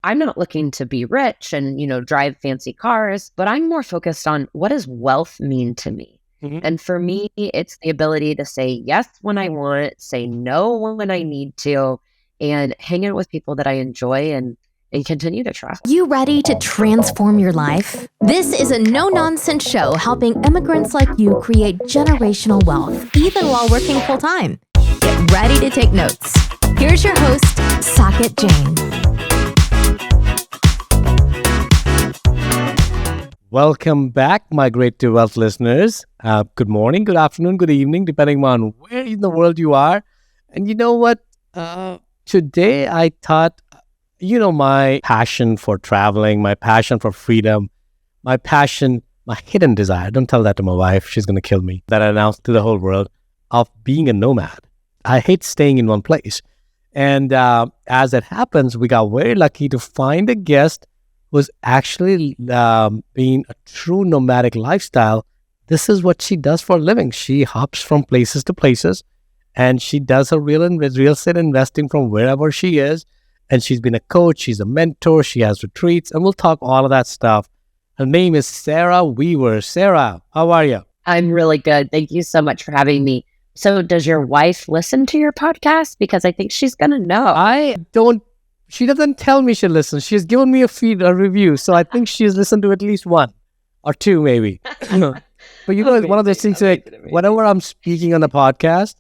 I'm not looking to be rich and, drive fancy cars, but I'm more focused on what does wealth mean to me? And for me, it's the ability to say yes when I want, say no when I need to, and hang out with people that I enjoy and continue to travel. You ready to transform your life? This is a no-nonsense show helping immigrants like you create generational wealth, even while working full-time. Get ready to take notes. Here's your host, Saket Jain. Welcome back, Migrate to Wealth listeners. Good morning, good afternoon, good evening, depending on where in the world you are. And you know what? Today I thought, my passion for traveling, my passion for freedom, my hidden desire, don't tell that to my wife, she's going to kill me, that I announced to the whole world, of being a nomad. I hate staying in one place. And as it happens, we got very lucky to find a guest who's actually being a true nomadic lifestyle. This is what she does for a living. She hops from places to places, and she does her real estate investing from wherever she is. And she's been a coach, she's a mentor, she has retreats, and we'll talk all of that stuff. Her name is Sarah Weaver. Sarah, how are you? I'm really good. Thank you so much for having me. So does your wife listen to your podcast? Because I think she's going to know. She doesn't tell me she listens. She's given me a review. So I think she's listened to at least one or two, maybe. But it's one of those things whenever I'm speaking on the podcast,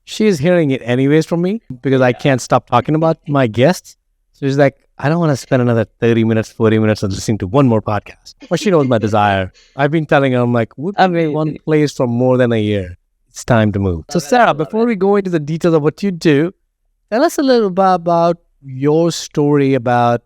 she's hearing it anyways from me because I can't stop talking about my guests. So she's like, I don't want to spend another 30 minutes, 40 minutes on listening to one more podcast. But she knows my desire. I've been telling her, I'm like, we've been in one place for more than a year. It's time to move. So Sarah, before we go into the details of what you do, tell us a little bit about your story about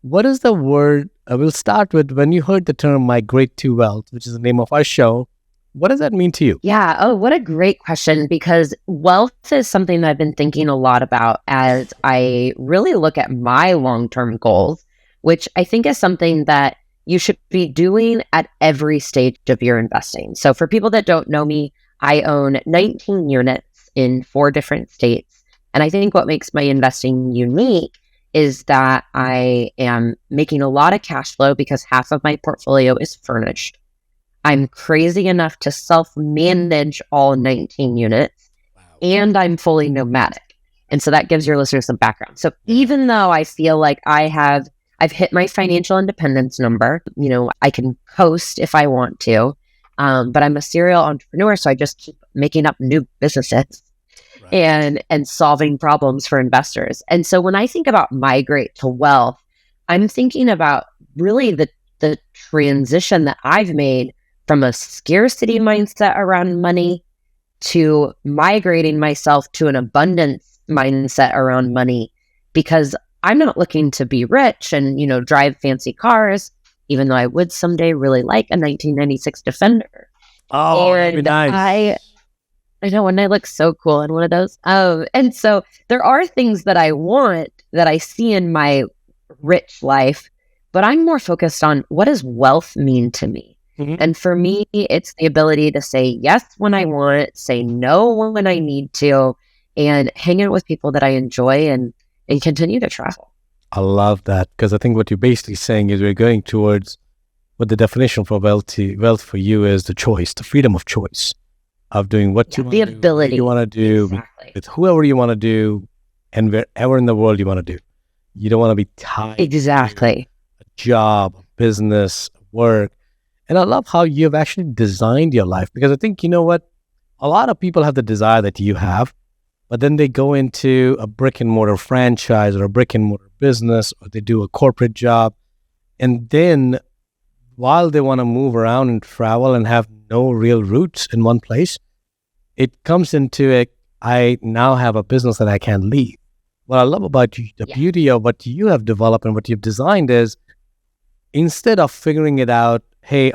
what is the word. We'll start with when you heard the term Migrate to Wealth, which is the name of our show. What does that mean to you? Yeah. Oh, what a great question, because wealth is something that I've been thinking a lot about as I really look at my long-term goals, which I think is something that you should be doing at every stage of your investing. So for people that don't know me, I own 19 units in 4 different states. And I think what makes my investing unique is that I am making a lot of cash flow because half of my portfolio is furnished. I'm crazy enough to self-manage all 19 units, and I'm fully nomadic. And so that gives your listeners some background. So even though I feel like I've hit my financial independence number, I can coast if I want to, but I'm a serial entrepreneur, so I just keep making up new businesses. Right. And solving problems for investors. And so when I think about Migrate to Wealth, I'm thinking about really the transition that I've made from a scarcity mindset around money to migrating myself to an abundance mindset around money, because I'm not looking to be rich and, drive fancy cars, even though I would someday really like a 1996 Defender. Oh, that'd be nice. I know, and I look so cool in one of those. And so there are things that I want that I see in my rich life, but I'm more focused on what does wealth mean to me? And for me, it's the ability to say yes when I want, say no when I need to, and hang out with people that I enjoy and continue to travel. I love that, because I think what you're basically saying is we're going towards what the definition for wealth for you is: the choice, the freedom of choice. Of doing what you want to do, ability you want to do, exactly, with whoever you want to do, and wherever in the world you want to do. You don't want to be tied to a job, business, work. And I love how you've actually designed your life, because I think, a lot of people have the desire that you have, but then they go into a brick and mortar franchise or a brick and mortar business, or they do a corporate job. And then while they want to move around and travel and have no real roots in one place, it comes into I now have a business that I can't leave. What I love about you, the beauty of what you have developed and what you've designed is, instead of figuring it out, hey,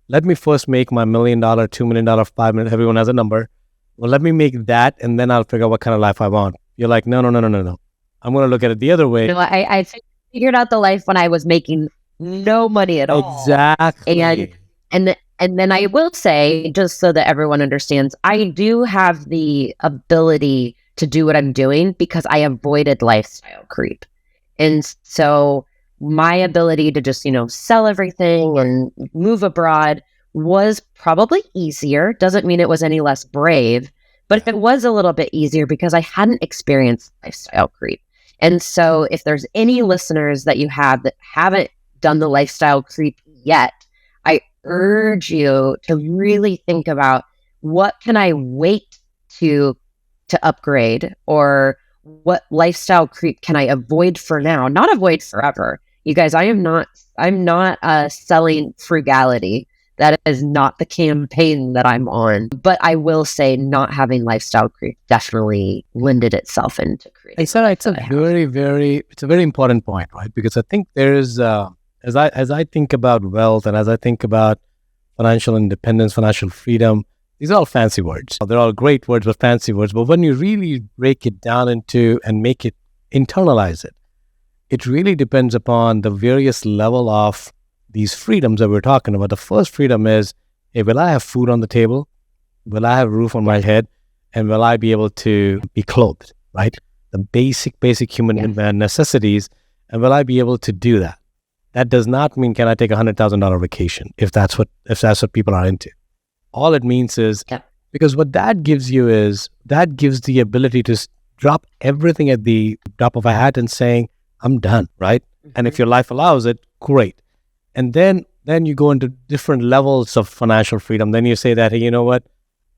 let me first make my $1 million, $2 million, $5 million, everyone has a number. Well, let me make that, and then I'll figure out what kind of life I want. You're like, no. I'm going to look at it the other way. I figured out the life when I was making no money at all. Exactly. And then I will say, just so that everyone understands, I do have the ability to do what I'm doing because I avoided lifestyle creep. And so my ability to just, sell everything and move abroad was probably easier. Doesn't mean it was any less brave, but it was a little bit easier because I hadn't experienced lifestyle creep. And so if there's any listeners that you have that haven't done the lifestyle creep yet, I urge you to really think about, what can I wait to upgrade, or what lifestyle creep can I avoid for now? Not avoid forever. You guys, I'm not selling frugality. That is not the campaign that I'm on. But I will say, not having lifestyle creep definitely lended itself into creating. It's a very important point, right? Because I think there's as I think about wealth, and as I think about financial independence, financial freedom, these are all fancy words. They're all great words, but fancy words. But when you really break it down into and make it, internalize it, it really depends upon the various level of these freedoms that we're talking about. The first freedom is, hey, will I have food on the table? Will I have a roof on my head? And will I be able to be clothed, right? The basic human necessities. And will I be able to do that? That does not mean, can I take $100,000 vacation, if that's what people are into. All it means is, because what that gives you is, that gives the ability to drop everything at the drop of a hat and saying, I'm done, right? Mm-hmm. And if your life allows it, great. And then you go into different levels of financial freedom. Then you say that, hey, you know what?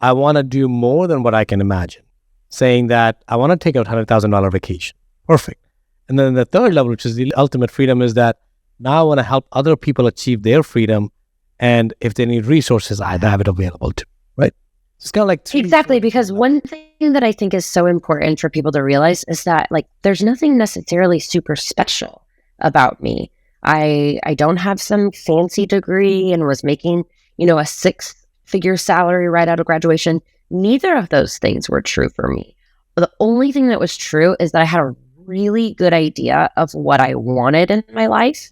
I want to do more than what I can imagine. Saying that I want to take out $100,000 vacation. Perfect. And then the third level, which is the ultimate freedom, is that now I want to help other people achieve their freedom. And if they need resources, I have it available too, right? It's kind of like exactly, because one thing that I think is so important for people to realize is that, like, there's nothing necessarily super special about me. I don't have some fancy degree and was making, a 6-figure salary right out of graduation. Neither of those things were true for me. The only thing that was true is that I had a really good idea of what I wanted in my life,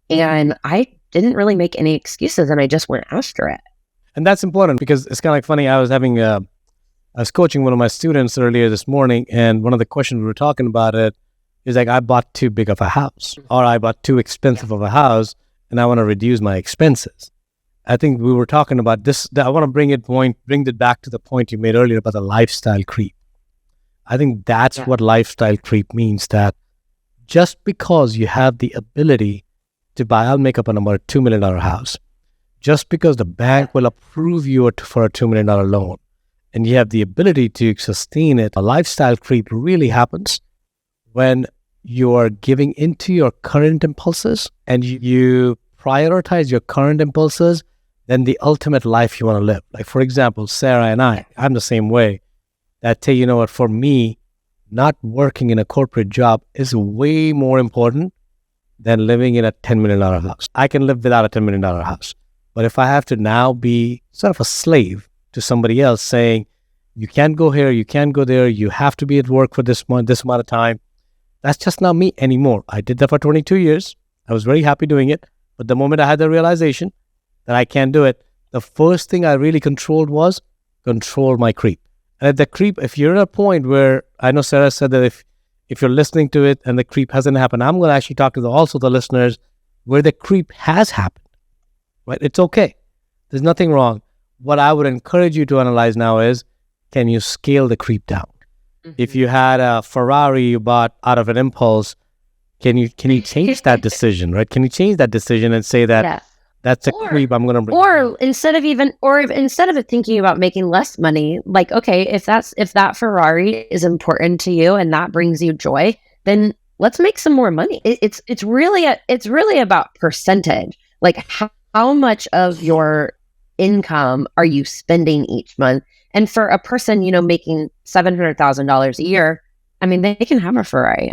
and I didn't really make any excuses, and I just went after it. And that's important, because it's kind of like funny. I was coaching one of my students earlier this morning, and one of the questions we were talking about it is like, I bought too big of a house, or I bought too expensive of a house, and I want to reduce my expenses. I think we were talking about this. I want to bring it back to the point you made earlier about the lifestyle creep. I think that's what lifestyle creep means, that just because you have the ability to buy, I'll make up a number, $2 million house, just because the bank will approve you for a $2 million loan, and you have the ability to sustain it, a lifestyle creep really happens when you are giving into your current impulses, and you prioritize your current impulses than the ultimate life you want to live. Like, for example, Sarah and I'm the same way, that, hey, you know what, for me, not working in a corporate job is way more important than living in a $10 million house. I can live without a $10 million house. But if I have to now be sort of a slave to somebody else saying, you can't go here, you can't go there, you have to be at work for this amount of time, that's just not me anymore. I did that for 22 years. I was very happy doing it. But the moment I had the realization that I can't do it, the first thing I really controlled was control my creep. And at the creep, if you're at a point where, I know Sarah said that if you're listening to it and the creep hasn't happened, I'm going to actually talk to the listeners where the creep has happened. Right? It's okay. There's nothing wrong. What I would encourage you to analyze now is, can you scale the creep down? Mm-hmm. If you had a Ferrari you bought out of an impulse, can you change that decision, right? Can you change that decision and say that that's a creep I'm going to bring? Or instead of thinking about making less money, like, okay, if that Ferrari is important to you and that brings you joy, then let's make some more money. It's really about percentage. Like, how much of your income are you spending each month? And for a person, making $700,000 a year, I mean, they can have a Ferrari.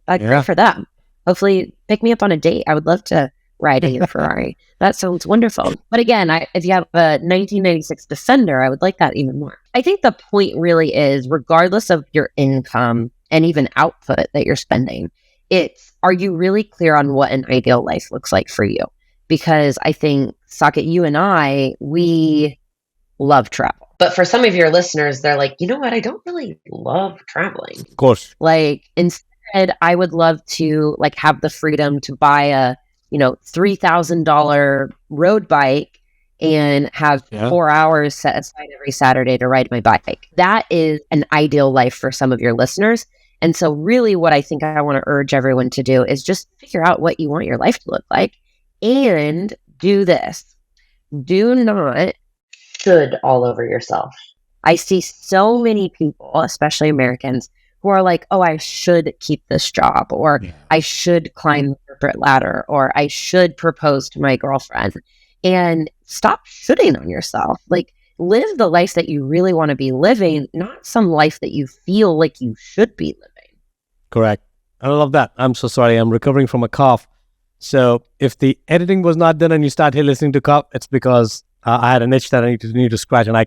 Great for them. Hopefully, pick me up on a date. I would love to ride in your Ferrari. That sounds wonderful. But again, if you have a 1996 Defender, I would like that even more. I think the point really is, regardless of your income and even output that you're spending, are you really clear on what an ideal life looks like for you? Because I think, Saket, you and we love travel. But for some of your listeners, they're like, you know what? I don't really love traveling. Of course. Like, said, I would love to like have the freedom to buy a, $3,000 road bike and have 4 hours set aside every Saturday to ride my bike. That is an ideal life for some of your listeners. And so really what I think I want to urge everyone to do is just figure out what you want your life to look like and do this. Do not should all over yourself. I see so many people, especially Americans, who are like, oh, I should keep this job, or I should climb the corporate ladder, or I should propose to my girlfriend. And stop shooting on yourself. Like, live the life that you really want to be living, not some life that you feel like you should be living. Correct. I love that. I'm so sorry. I'm recovering from a cough. So if the editing was not done and you start here listening to cough, it's because I had an itch that I need to scratch and I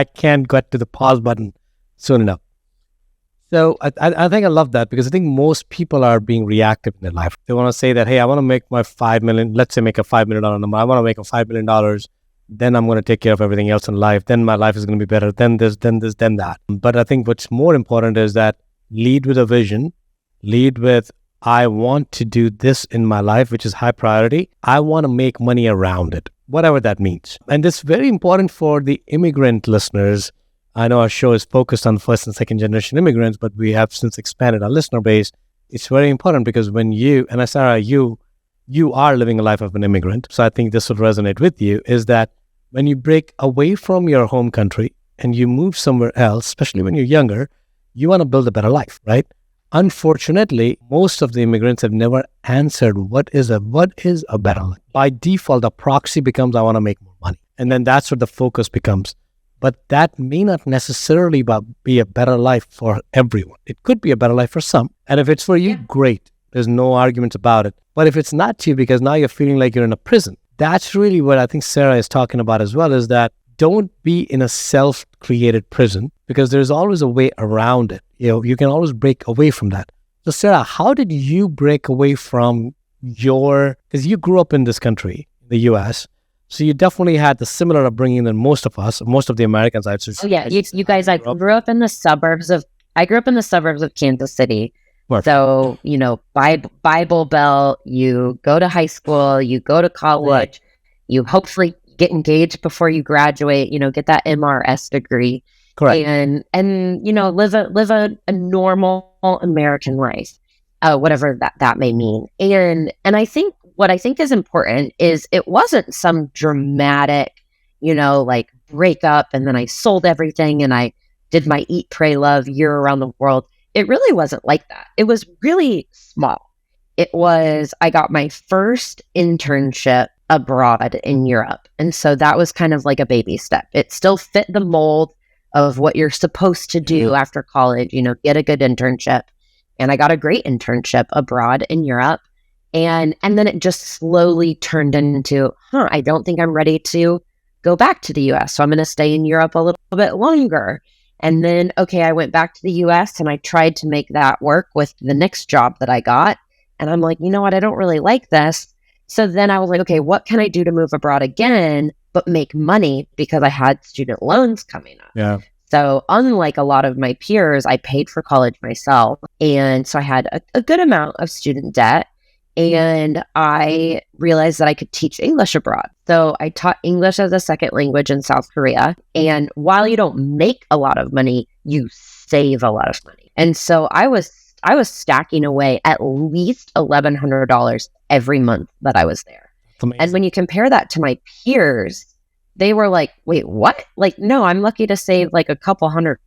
can't get to the pause button soon enough. So I think I love that because I think most people are being reactive in their life. They want to say that, hey, I want to make my $5 million, let's say make a $5 million number. I want to make a $5 million. Then I'm going to take care of everything else in life. Then my life is going to be better. Then this, then that. But I think what's more important is that lead with a vision. Lead with, I want to do this in my life, which is high priority. I want to make money around it, whatever that means. And it's very important for the immigrant listeners. I know our show is focused on first and second generation immigrants, but we have since expanded our listener base. It's very important because when you, and Sarah, you are living a life of an immigrant. So I think this will resonate with you, is that when you break away from your home country and you move somewhere else, especially when you're younger, you want to build a better life, right? Unfortunately, most of the immigrants have never answered what is a better life. By default, the proxy becomes, I want to make more money. And then that's what the focus becomes. But that may not necessarily be a better life for everyone. It could be a better life for some. And if it's for you, great. There's no arguments about it. But if it's not you, because now you're feeling like you're in a prison, that's really what I think Sarah is talking about as well, is that don't be in a self-created prison, because there's always a way around it. You can always break away from that. So Sarah, how did you break away from because you grew up in this country, the US, so you definitely had the similar upbringing than most of the Americans, I'd say. Oh yeah, you guys, I grew up in the suburbs of Kansas City. Perfect. So, Bible Belt, you go to high school, you go to college, you hopefully get engaged before you graduate, get that MRS degree. Correct. And live a normal American life, whatever that may mean. And I think what I think is important is it wasn't some dramatic, like breakup and then I sold everything and I did my eat, pray, love year around the world. It really wasn't like that. It was really small. I got my first internship abroad in Europe. And so that was kind of like a baby step. It still fit the mold of what you're supposed to do after college, get a good internship. And I got a great internship abroad in Europe. And then it just slowly turned into, I don't think I'm ready to go back to the US. So I'm going to stay in Europe a little bit longer. And then, I went back to the US and I tried to make that work with the next job that I got. And I'm like, you know what? I don't really like this. So then I was like, okay, what can I do to move abroad again, but make money, because I had student loans coming up. Yeah. So unlike a lot of my peers, I paid for college myself. And so I had a good amount of student debt. And I realized that I could teach English abroad. So I taught English as a second language in South Korea. And while you don't make a lot of money, you save a lot of money. And so I was stacking away at least $1,100 every month that I was there. And when you compare that to my peers, they were like, wait, what? Like, no, I'm lucky to save like a couple $100.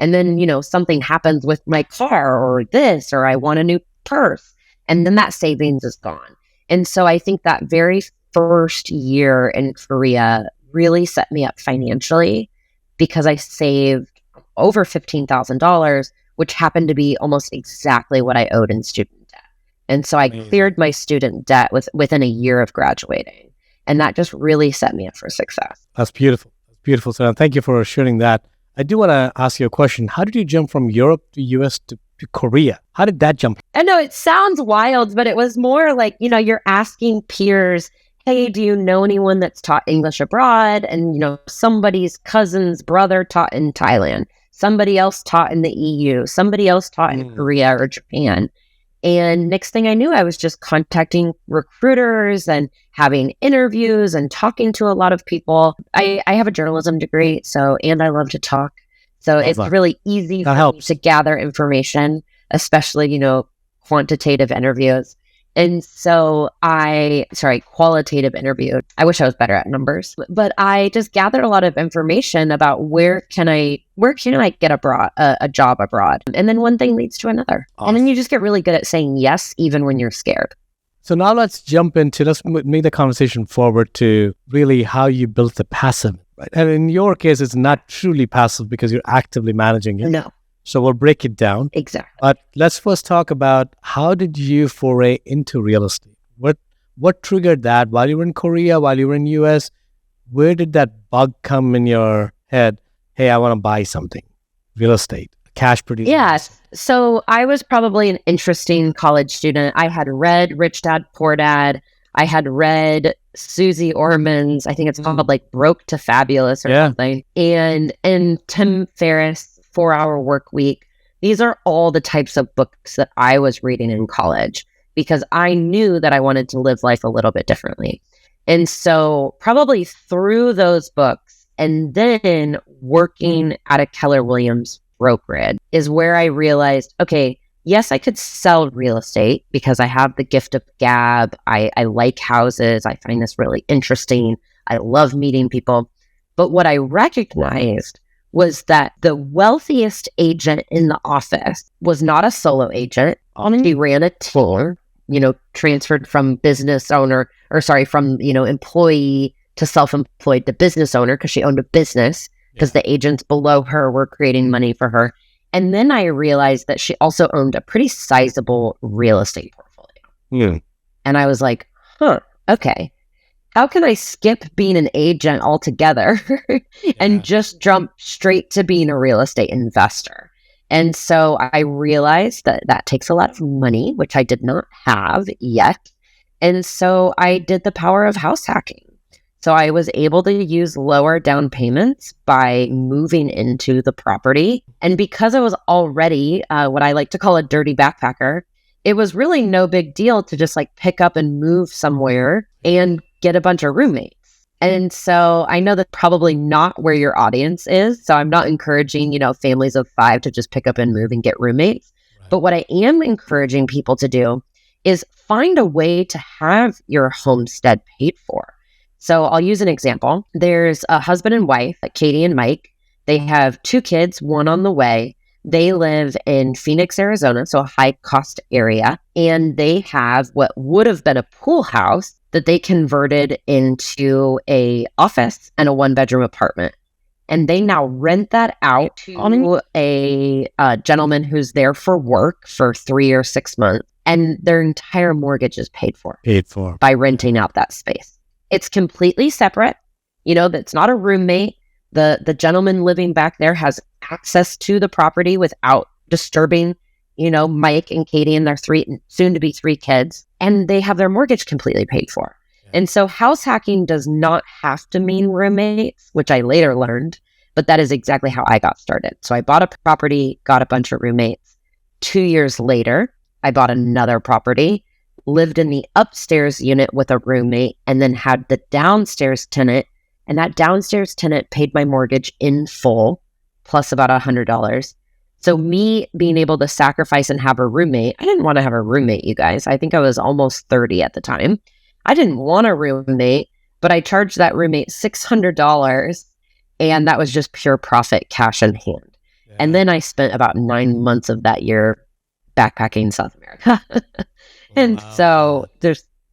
And then, something happens with my car or this, or I want a new purse. And then that savings is gone. And so I think that very first year in Korea really set me up financially, because I saved over $15,000, which happened to be almost exactly what I owed in student debt. And so I cleared my student debt within a year of graduating. And that just really set me up for success. That's beautiful. That's beautiful, Sarah. Thank you for sharing that. I do want to ask you a question. How did you jump from Europe to US to Korea? How did that jump? I know it sounds wild, but it was more like, you're asking peers, hey, do you know anyone that's taught English abroad? And, somebody's cousin's brother taught in Thailand. Somebody else taught in the EU. Somebody else taught in Korea or Japan. And next thing I knew, I was just contacting recruiters and having interviews and talking to a lot of people. I have a journalism degree, and I love to talk. So it's really easy for me to gather information, especially, quantitative interviews. And so qualitative interview. I wish I was better at numbers, but I just gathered a lot of information about where can I get a job abroad? And then one thing leads to another. Awesome. And then you just get really good at saying yes, even when you're scared. So now let's make the conversation forward to really how you built the passive, right? And in your case, it's not truly passive because you're actively managing it. No. So we'll break it down. Exactly. But let's first talk about how did you foray into real estate? What triggered that while you were in Korea, while you were in US? Where did that bug come in your head? Hey, I want to buy something, real estate, cash producing. Yes. So I was probably an interesting college student. I had read Rich Dad, Poor Dad. I had read Susie Orman's, I think it's called like Broke to Fabulous or something. And Tim Ferriss, 4-Hour Work Week. These are all the types of books that I was reading in college because I knew that I wanted to live life a little bit differently. And so probably through those books and then working at a Keller Williams brokerage is where I realized, okay, yes, I could sell real estate because I have the gift of gab. I like houses. I find this really interesting. I love meeting people. But what I recognized was that the wealthiest agent in the office was not a solo agent. She ran a team, transferred from employee to self-employed to business owner because she owned a business because the agents below her were creating money for her. And then I realized that she also owned a pretty sizable real estate portfolio. And I was like, okay. How can I skip being an agent altogether and just jump straight to being a real estate investor? And so I realized that takes a lot of money, which I did not have yet. And so I did the power of house hacking. So I was able to use lower down payments by moving into the property. And because I was already what I like to call a dirty backpacker, it was really no big deal to just like pick up and move somewhere and get a bunch of roommates. And so I know that's probably not where your audience is. So I'm not encouraging, families of 5 to just pick up and move and get roommates. Right. But what I am encouraging people to do is find a way to have your homestead paid for. So I'll use an example. There's a husband and wife, Katie and Mike. They have 2 kids, 1 on the way. They live in Phoenix, Arizona, so a high-cost area, and they have what would have been a pool house that they converted into a office and a 1-bedroom apartment. And they now rent that out to a gentleman who's there for work for 3 or 6 months, and their entire mortgage is paid for by renting out that space. It's completely separate. That's not a roommate. The gentleman living back there has access to the property without disturbing, Mike and Katie and their soon to be 3 kids, and they have their mortgage completely paid for. Yeah. And so house hacking does not have to mean roommates, which I later learned, but that is exactly how I got started. So I bought a property, got a bunch of roommates. 2 years later, I bought another property, lived in the upstairs unit with a roommate, and then had the downstairs tenant. And that downstairs tenant paid my mortgage in full, plus about $100. So me being able to sacrifice and have a roommate, I didn't want to have a roommate, you guys. I think I was almost 30 at the time. I didn't want a roommate, but I charged that roommate $600, and that was just pure profit, cash in hand. Yeah. And then I spent about 9 months of that year backpacking South America. And so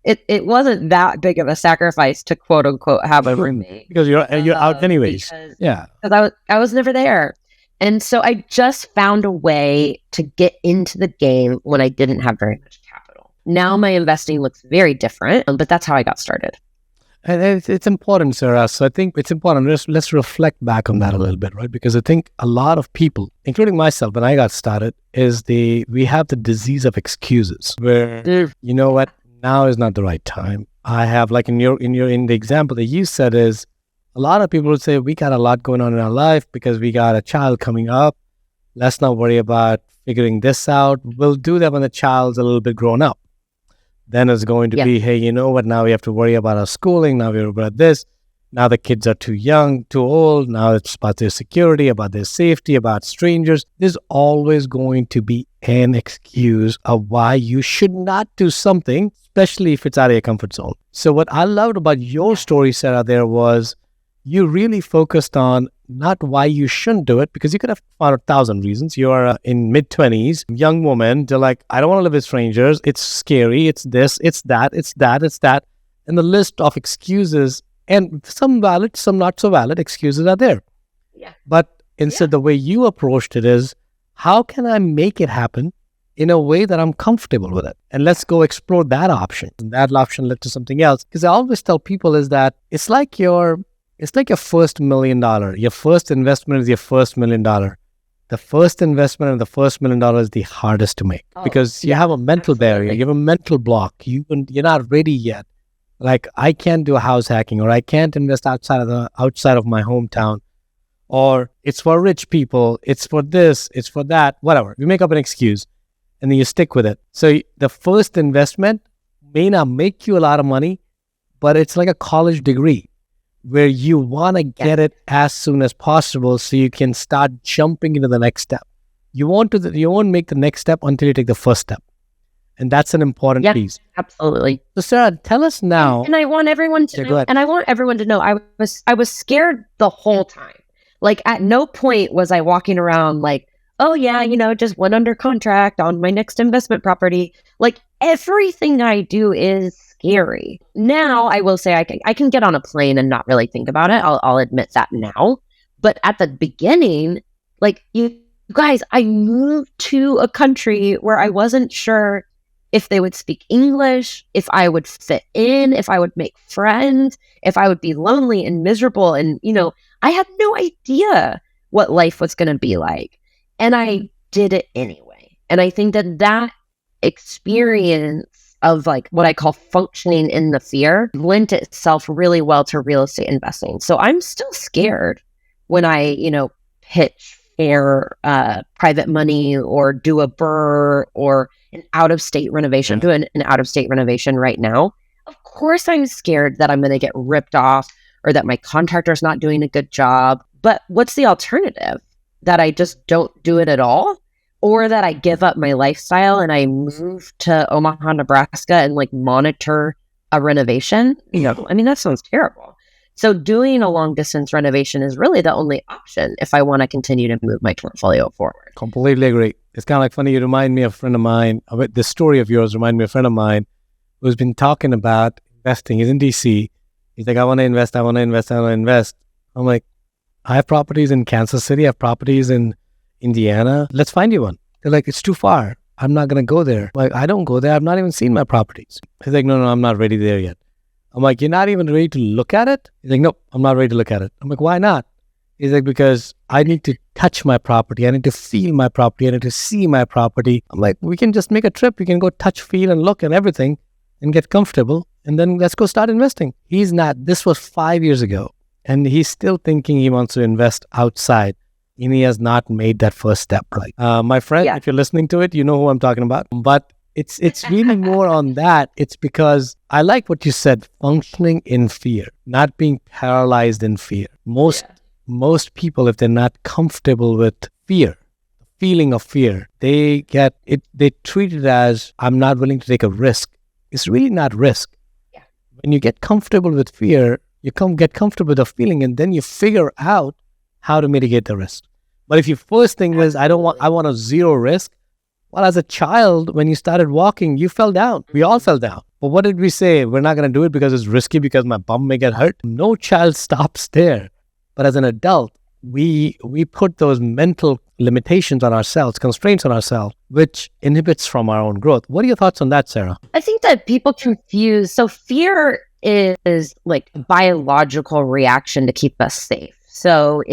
it wasn't that big of a sacrifice to quote unquote have a roommate because you're out anyways. Because I was never there. And so I just found a way to get into the game when I didn't have very much capital. Now my investing looks very different, but that's how I got started. And it's important, Sarah. So I think it's important. Let's reflect back on that a little bit, right? Because I think a lot of people, including myself, when I got started, we have the disease of excuses where, you know what, now is not the right time. I have, like in the example that you said is, A lot of people would say, we got a lot going on in our life because we got a child coming up. Let's not worry about figuring this out. We'll do that when the child's a little bit grown up. Then it's going to be, hey, you know what? Now we have to worry about our schooling. Now we worry about this. Now the kids are too young, too old. Now it's about their security, about their safety, about strangers. There's always going to be an excuse of why you should not do something, especially if it's out of your comfort zone. So what I loved about your story, Sarah, there was you really focused on not why you shouldn't do it, because you could have found 1,000 reasons. You're in mid-20s, young woman. They're like, I don't want to live with strangers. It's scary. It's this, it's that, it's that, it's that. And the list of excuses, and some valid, some not so valid excuses are there. Yeah. But instead, the way you approached it is, how can I make it happen in a way that I'm comfortable with it? And let's go explore that option. And that option led to something else. Because I always tell people is that it's like your first $1 million. Your first investment is your first $1 million. The first investment and the first $1 million is the hardest to make because you have a mental barrier. You have a mental block. You're not ready yet. Like, I can't do a house hacking, or I can't invest outside of my hometown, or it's for rich people. It's for this. It's for that. Whatever. You make up an excuse, and then you stick with it. So the first investment may not make you a lot of money, but it's like a college degree, where you want to get it as soon as possible so you can start jumping into the next step. You won't make the next step until you take the first step. And that's an important piece. Absolutely. So Sarah, tell us now. And I want everyone to know, I was scared the whole time. Like, at no point was I walking around like, oh yeah, just went under contract on my next investment property. Like, everything I do is scary. Now, I will say I can get on a plane and not really think about it. I'll admit that now. But at the beginning, like, you guys, I moved to a country where I wasn't sure if they would speak English, if I would fit in, if I would make friends, if I would be lonely and miserable. And, I had no idea what life was going to be like. And I did it anyway. And I think that experience of, like, what I call functioning in the fear lent itself really well to real estate investing. So I'm still scared when I, pitch private money or do a BRRRR or an out-of-state renovation. I'm doing an out-of-state renovation right now. Of course I'm scared that I'm going to get ripped off or that my contractor's not doing a good job. But what's the alternative? That I just don't do it at all? Or that I give up my lifestyle and I move to Omaha, Nebraska and, like, monitor a renovation? That sounds terrible. So doing a long distance renovation is really the only option if I want to continue to move my portfolio forward. Completely agree. It's kind of like funny. You remind me of a friend of mine. The story of yours reminded me of a friend of mine who's been talking about investing. He's in DC. He's like, I want to invest. I'm like, I have properties in Kansas City. I have properties in Indiana. Let's find you one. They're like, it's too far. I'm not going to go there. I'm like, I don't go there. I've not even seen my properties. He's like, no, I'm not ready there yet. I'm like, you're not even ready to look at it? He's like, nope, I'm not ready to look at it. I'm like, why not? He's like, because I need to touch my property. I need to feel my property. I need to see my property. I'm like, we can just make a trip. We can go touch, feel, and look and everything and get comfortable. And then let's go start investing. He's not. This was 5 years ago. And he's still thinking he wants to invest outside. And he has not made that first step right. My friend, if you're listening to it, you know who I'm talking about. But it's really more on that. It's because I like what you said, functioning in fear, not being paralyzed in fear. Most people, if they're not comfortable with fear, feeling of fear, they treat it as, I'm not willing to take a risk. It's really not risk. Yeah. When you get comfortable with fear, you get comfortable with the feeling, and then you figure out how to mitigate the risk. But if your first thing is, I want a zero risk. Well, as a child, when you started walking, you fell down. We all fell down. But what did we say? We're not going to do it because it's risky, because my bum may get hurt. No child stops there. But as an adult, we put those mental limitations on ourselves, constraints on ourselves, which inhibits from our own growth. What are your thoughts on that, Sarah? I think that people confuse. So fear is like a biological reaction to keep us safe. So,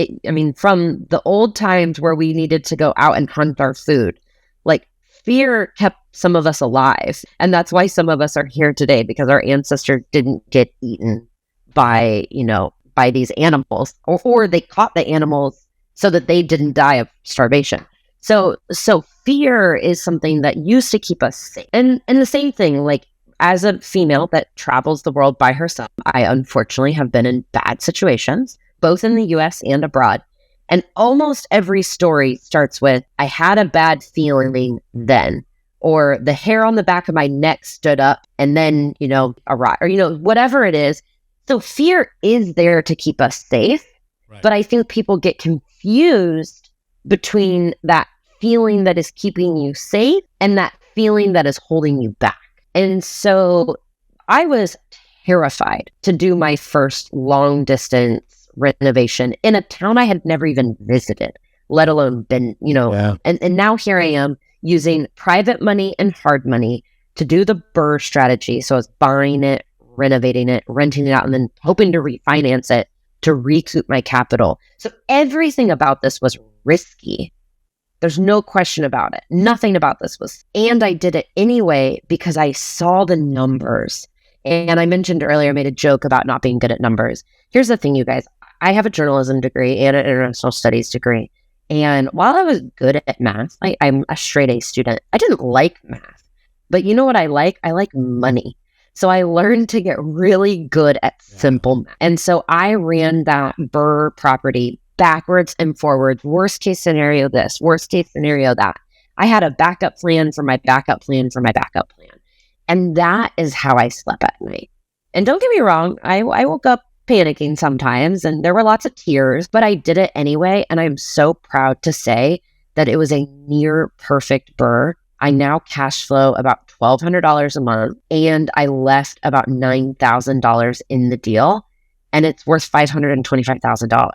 from the old times where we needed to go out and hunt our food, like, fear kept some of us alive. And that's why some of us are here today, because our ancestors didn't get eaten by, by these animals, or they caught the animals so that they didn't die of starvation. So fear is something that used to keep us safe. And the same thing, like as a female that travels the world by herself, I unfortunately have been in bad situations, both in the US and abroad. And almost every story starts with, I had a bad feeling then, or the hair on the back of my neck stood up and then, or, whatever it is. So fear is there to keep us safe. Right. But I think people get confused between that feeling that is keeping you safe and that feeling that is holding you back. And so I was terrified to do my first long distance renovation in a town I had never even visited, let alone been, and now here I am using private money and hard money to do the BRRRR strategy. So I was buying it, renovating it, renting it out, and then hoping to refinance it to recoup my capital. So everything about this was risky. There's no question about it. Nothing about this was, and I did it anyway because I saw the numbers. And I mentioned earlier, I made a joke about not being good at numbers. Here's the thing, you guys. I have a journalism degree and an international studies degree. And while I was good at math, I'm a straight A student. I didn't like math, but you know what I like? I like money. So I learned to get really good at simple math. And so I ran that BRRRR property backwards and forwards. Worst case scenario this, worst case scenario that. I had a backup plan for my backup plan for my backup plan. And that is how I slept at night. And don't get me wrong, I woke up panicking sometimes and there were lots of tears, but I did it anyway. And I'm so proud to say that it was a near perfect BRRRR. I now cash flow about $1,200 a month and I left about $9,000 in the deal and it's worth $525,000.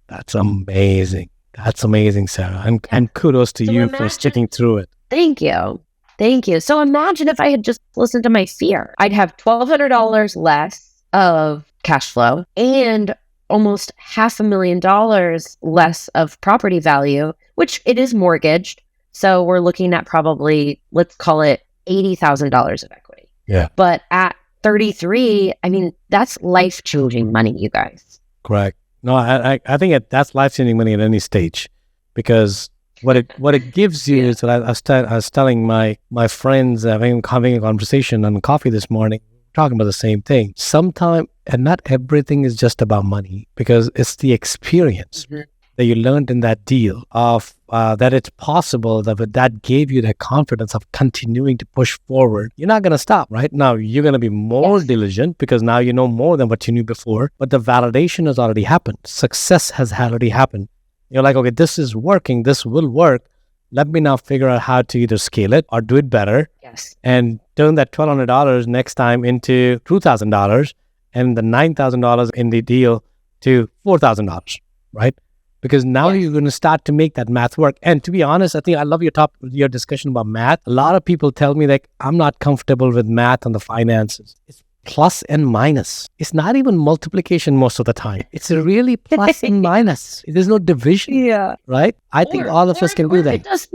That's amazing. That's amazing, Sarah. And kudos to you for sticking through it. Thank you. Thank you. So imagine if I had just listened to my fear. I'd have $1,200 less of cash flow and almost $500,000 less of property value, which it is mortgaged. So we're looking at probably, let's call it $80,000 of equity. Yeah. But at 33, I mean, that's life-changing money, you guys. Correct. No, I think that's life-changing money at any stage, because what it gives you is that I was telling my friends, having a conversation on coffee this morning, talking about the same thing. Sometimes, and not everything is just about money, because it's the experience that you learned in that deal of that it's possible, that gave you the confidence of continuing to push forward. You're not going to stop, right? Now, you're going to be more diligent because now you know more than what you knew before, but the validation has already happened. Success has already happened. You're like, okay, this is working. This will work. Let me now figure out how to either scale it or do it better. Yes. And turn that $1,200 next time into $2,000 and the $9,000 in the deal to $4,000, right? Because now you're going to start to make that math work. And to be honest, I think I love your discussion about math. A lot of people tell me that I'm not comfortable with math on the finances. It's plus and minus. It's not even multiplication most of the time. It's really plus and minus. There's no division. Yeah. Right? I think all of us can do that. It does,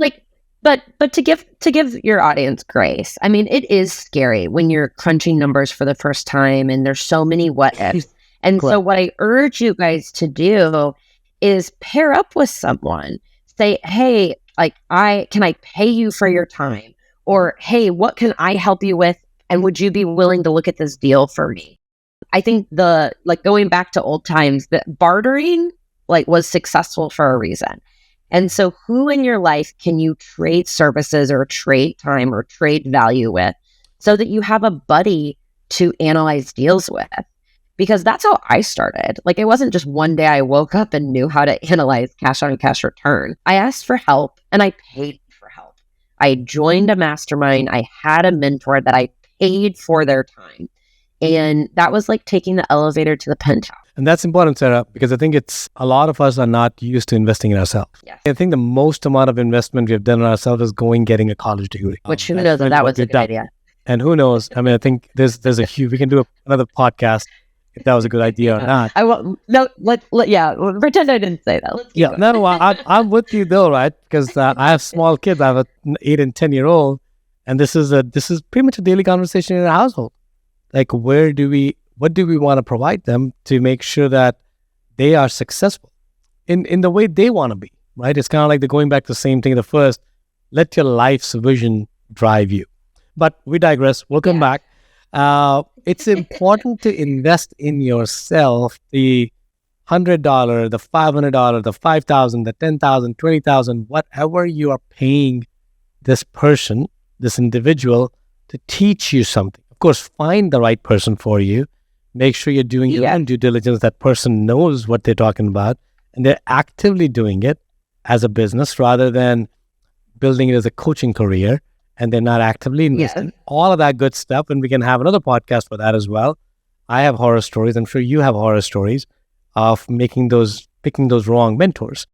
but to give your audience grace, I mean, it is scary when you're crunching numbers for the first time and there's so many what ifs. And so what I urge you guys to do is pair up with someone. Say, hey, can I pay you for your time? Or, hey, what can I help you with? And would you be willing to look at this deal for me? I think going back to old times, that bartering was successful for a reason. And so who in your life can you trade services or trade time or trade value with so that you have a buddy to analyze deals with? Because that's how I started. It wasn't just one day I woke up and knew how to analyze cash on cash return. I asked for help and I paid for help. I joined a mastermind. I had a mentor that I paid for their time. And that was like taking the elevator to the penthouse. And that's important, Sarah, because I think a lot of us are not used to investing in ourselves. Yes. I think the most amount of investment we've done in ourselves is getting a college degree. Which who knows that was a good idea. And who knows? I mean, I think there's a huge, we can do another podcast if that was a good idea or not. I will, no, pretend I didn't say that. No, I'm with you though, right? Because I have small kids. I have an 8 and 10-year-old, and this is pretty much a daily conversation in our household. Where do we what do we want to provide them to make sure that they are successful in the way they want to be, right? It's kind of like the going back to the same thing, the first, let your life's vision drive you. But we digress. We'll come back. It's important to invest in yourself. The $100, the $500, the $5,000, the $10,000, $20,000, whatever you are paying this person, this individual, to teach you something. Of course, find the right person for you. Make sure you're doing your own due diligence. That person knows what they're talking about, and they're actively doing it as a business rather than building it as a coaching career, and they're not actively investing. All of that good stuff, and we can have another podcast for that as well. I have horror stories. I'm sure you have horror stories of picking those wrong mentors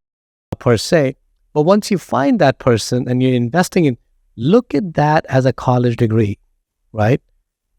per se. But once you find that person and you're investing in, look at that as a college degree, right?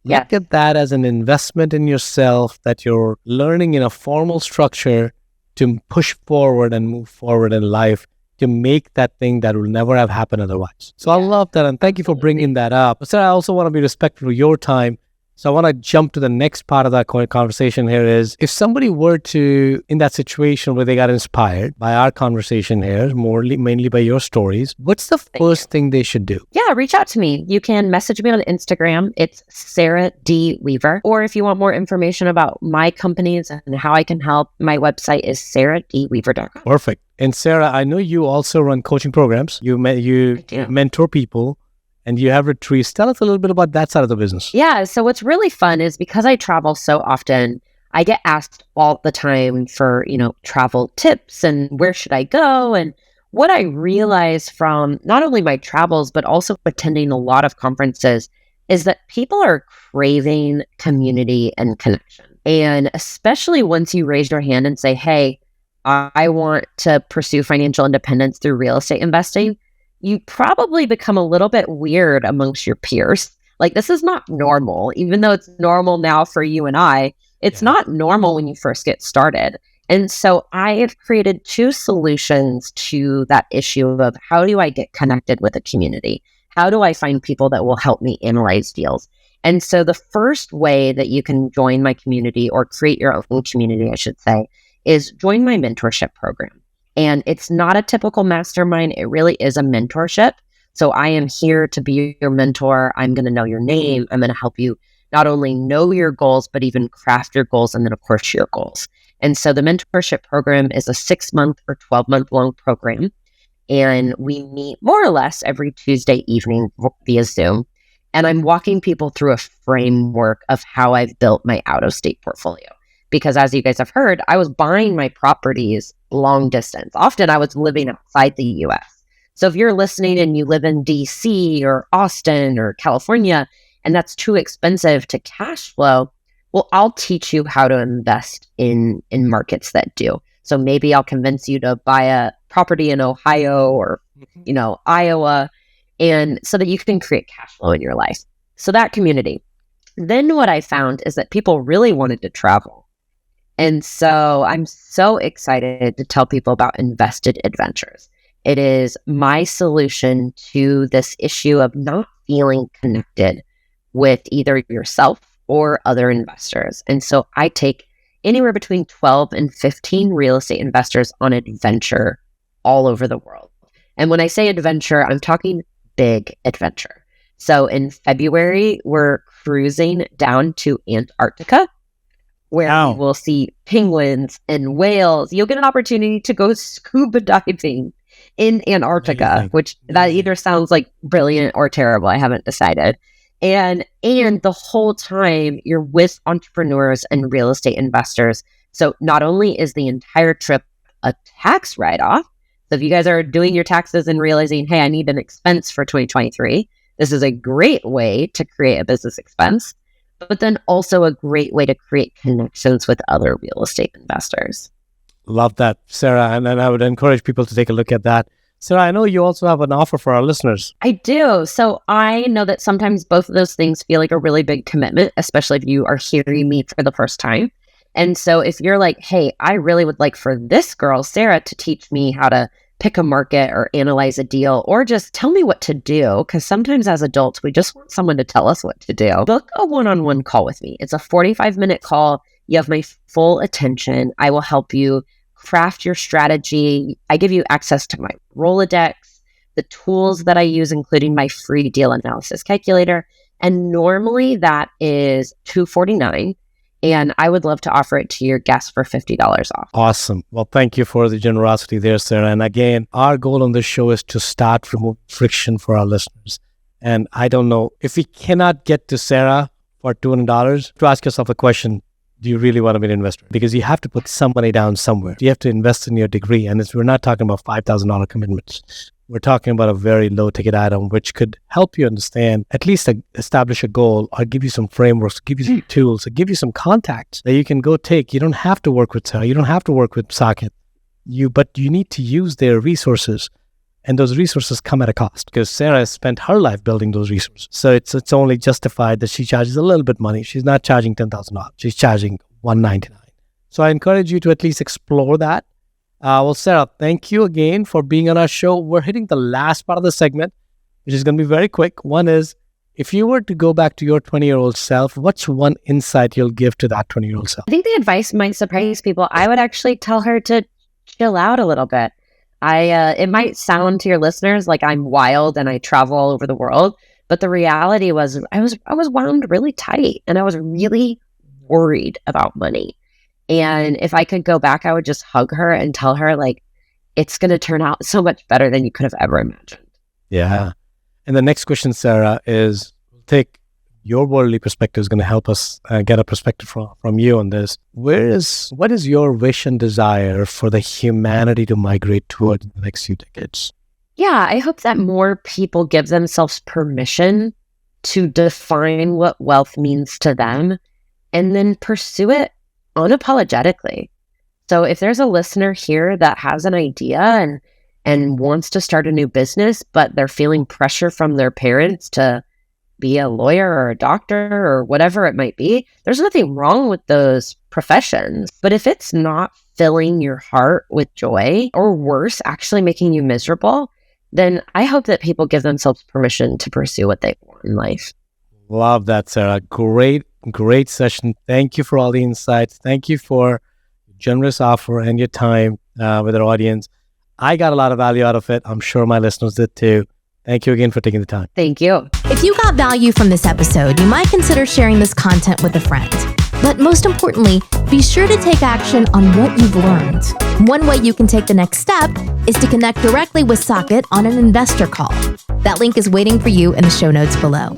Look at that as an investment in yourself that you're learning in a formal structure to push forward and move forward in life, to make that thing that will never have happened otherwise. So I love that, and thank you for bringing that up. So I also want to be respectful of your time. So I want to jump to the next part of that conversation here is, if somebody were to, in that situation where they got inspired by our conversation here, mainly by your stories, what's the first thing they should do? Yeah, reach out to me. You can message me on Instagram. It's Sarah D. Weaver. Or if you want more information about my companies and how I can help, my website is sarahdweaver.com. Perfect. And Sarah, I know you also run coaching programs. You mentor people. And you have retreats. Tell us a little bit about that side of the business. Yeah. So what's really fun is, because I travel so often, I get asked all the time for, travel tips and where should I go? And what I realize from not only my travels, but also attending a lot of conferences, is that people are craving community and connection. And especially once you raise your hand and say, hey, I want to pursue financial independence through real estate investing, you probably become a little bit weird amongst your peers. Like, this is not normal, even though it's normal now for you and I. It's not normal when you first get started. And so I have created 2 solutions to that issue of, how do I get connected with a community? How do I find people that will help me analyze deals? And so the first way that you can join my community, or create your own community, I should say, is join my mentorship program. And it's not a typical mastermind. It really is a mentorship. So I am here to be your mentor. I'm going to know your name. I'm going to help you not only know your goals, but even craft your goals, and then, of course, your goals. And so the mentorship program is a 6-month or 12-month long program. And we meet more or less every Tuesday evening via Zoom. And I'm walking people through a framework of how I've built my out-of-state portfolio. Because as you guys have heard, I was buying my properties long distance. Often I was living outside the US. So if you're listening and you live in DC or Austin or California, and that's too expensive to cash flow, well, I'll teach you how to invest in markets that do. So maybe I'll convince you to buy a property in Ohio or, Iowa, and so that you can create cash flow in your life. So that community. Then what I found is that people really wanted to travel. And so I'm so excited to tell people about Invested Adventures. It is my solution to this issue of not feeling connected with either yourself or other investors. And so I take anywhere between 12 and 15 real estate investors on adventure all over the world. And when I say adventure, I'm talking big adventure. So in February, we're cruising down to Antarctica, where you will see penguins and whales. You'll get an opportunity to go scuba diving in Antarctica, which that either sounds like brilliant or terrible. I haven't decided. And the whole time you're with entrepreneurs and real estate investors. So not only is the entire trip a tax write-off, so if you guys are doing your taxes and realizing, hey, I need an expense for 2023, this is a great way to create a business expense, but then also a great way to create connections with other real estate investors. Love that, Sarah. And I would encourage people to take a look at that. Sarah, I know you also have an offer for our listeners. I do. So I know that sometimes both of those things feel like a really big commitment, especially if you are hearing me for the first time. And so if you're like, hey, I really would like for this girl, Sarah, to teach me how to pick a market or analyze a deal, or just tell me what to do. Because sometimes as adults, we just want someone to tell us what to do. Book a one-on-one call with me. It's a 45-minute call. You have my full attention. I will help you craft your strategy. I give you access to my Rolodex, the tools that I use, including my free deal analysis calculator. And normally that is $249. And I would love to offer it to your guests for $50 off. Awesome. Well, thank you for the generosity there, Sarah. And again, our goal on this show is to start remove friction for our listeners. And I don't know, if we cannot get to Sarah for $200, to ask yourself a question, do you really want to be an investor? Because you have to put some money down somewhere. You have to invest in your degree. And we're not talking about $5,000 commitments. We're talking about a very low ticket item, which could help you understand, at least establish a goal, or give you some frameworks, give you some tools, or give you some contacts that you can go take. You don't have to work with Sarah. You don't have to work with Saket. But you need to use their resources. And those resources come at a cost, because Sarah has spent her life building those resources. So it's only justified that she charges a little bit money. She's not charging $10,000. She's charging $199. So I encourage you to at least explore that. Well, Sarah, thank you again for being on our show. We're hitting the last part of the segment, which is going to be very quick. One is, if you were to go back to your 20-year-old self, what's one insight you'll give to that 20-year-old self? I think the advice might surprise people. I would actually tell her to chill out a little bit. It might sound to your listeners like I'm wild and I travel all over the world, but the reality was I was wound really tight, and I was really worried about money. And if I could go back, I would just hug her and tell her, like, it's going to turn out so much better than you could have ever imagined. Yeah. And the next question, Sarah, is take your worldly perspective is going to help us get a perspective from you on this. What is your wish and desire for the humanity to migrate towards the next few decades? Yeah, I hope that more people give themselves permission to define what wealth means to them and then pursue it unapologetically. So if there's a listener here that has an idea and wants to start a new business, but they're feeling pressure from their parents to be a lawyer or a doctor or whatever it might be, there's nothing wrong with those professions. But if it's not filling your heart with joy, or worse, actually making you miserable, then I hope that people give themselves permission to pursue what they want in life. Love that, Sarah. Great session. Thank you for all the insights. Thank you for your generous offer and your time with our audience. I got a lot of value out of it. I'm sure my listeners did too. Thank you again for taking the time. Thank you. If you got value from this episode, you might consider sharing this content with a friend. But most importantly, be sure to take action on what you've learned. One way you can take the next step is to connect directly with Saket on an investor call. That link is waiting for you in the show notes below.